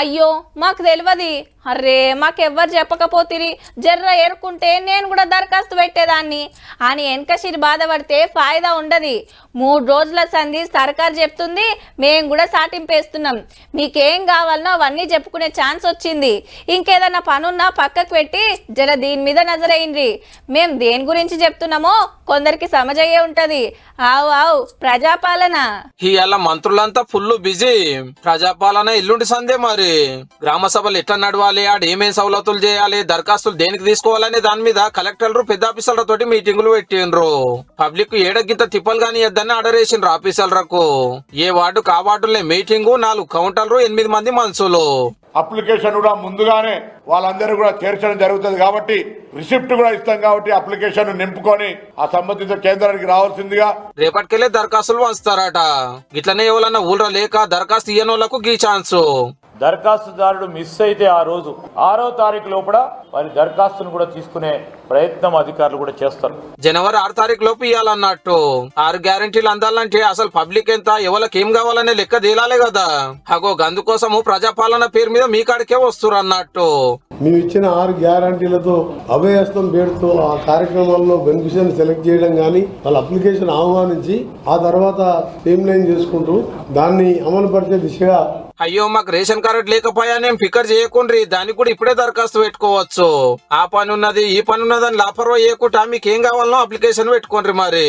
అయ్యో మాకు తెలియదు. అర్రే మాకెవ్వరు చెప్పకపోతిరి, జర్ర ఏరుకుంటే నేను కూడా దరఖాస్తు పెట్టేదాన్ని అని వెనకసిరి బాధపడితే ఫాయిదా ఉండదు. 3 రోజుల సంధి సర్కారు చెప్తుంది, మేము కూడా సాటింపేస్తున్నాం. మీకేం కావాలనో అవన్నీ చెప్పుకునే ఛాన్స్ వచ్చింది. ఇంకేదన్నా పనున్నా పక్కకు పెట్టి జర దీని మీద నజరైంది. మేము దేని గురించి చెప్తున్నామో కొందరికి సమజయ్యే ఉంటది. ఆవు ఆవు ప్రజాపాలన. ఇవాళ మంత్రులంతా ఫుల్ బిజీ. ప్రజాపాలన ఎల్లుండి సందే. మరి గ్రామ సభలు ఎట్లా నడవాలి, ఆడ ఏమేం సవలతులు చేయాలి, దరఖాస్తులు దేనికి తీసుకోవాలనే దాని మీద కలెక్టర్లు పెద్ద ఆఫీసర్లతోటి మీటింగులు పెట్టిండ్రు. పబ్లిక్ ఏడగింత తిప్పలు గాని ఇద్దని ఆర్డర్ వేసిండ్రు ఆఫీసర్లకు. ఏ వార్డుకు ఆ వార్డులే మీటింగు, 4 కౌంటర్లు, 8 మంది మనుషులు. అప్లికేషన్ కూడా ముందుగానే వాళ్ళందరూ కూడా చేర్చడం జరుగుతుంది కాబట్టి రిసిప్ట్ కూడా ఇస్తాం కాబట్టి అప్లికేషన్ నింపుకొని ఆ సంబంధిత కేంద్రానికి రావాల్సిందిగా రేపటికెళ్లే దరఖాస్తులు వంచుతారట. ఇట్లనే ఎవరన్నా ఊళ్ళో లేక దరఖాస్తు ఇయ్యని వాళ్ళకు గీ ఛాన్సు. దరఖాస్తుదారుడు మిస్ అయితే ఆ రోజు 6వ తారీఖు లోపల వారి దరఖాస్తును కూడా తీసుకునే ప్రయత్నం అధికారులు కూడా చేస్తారు. జనవరి 6 తారీఖు లోపు ఇవ్వాలన్నట్టు. 6 గ్యారెంటీలు అందాలంటే అసలు పబ్లిక్ ఎంత, ఎవరికి ఏం కావాలనే లెక్క తేలాలే కదా. అగో గందుకోసము ప్రజాపాలన పేరు మీద మీ కాడికే వస్తురు అన్నట్టు. మేము ఇచ్చిన 6 గ్యారంటీలతో అభయహస్తం పేరుతో ఆ కార్యక్రమాల్లో బెనిఫిషియర్ సెలెక్ట్ చేయడం కానీ, వాళ్ళ అప్లికేషన్ ఆహ్వానించి ఆ తర్వాత స్ట్రీమ్ లైన్ చేసుకుంటూ దాన్ని అమలు పరిచే దిశగా. అయ్యో మాకు రేషన్ కార్డు లేకపోయానేం ఫికర్ చేయకుండ్రి, దానికి కూడా ఇప్పుడే దరఖాస్తు పెట్టుకోవచ్చు. ఆ పని ఉన్నది ఈ పని ఉన్నదని లాపర్వా చేయకుండా మీకేం కావాలనో అప్లికేషన్ పెట్టుకోండి మరి.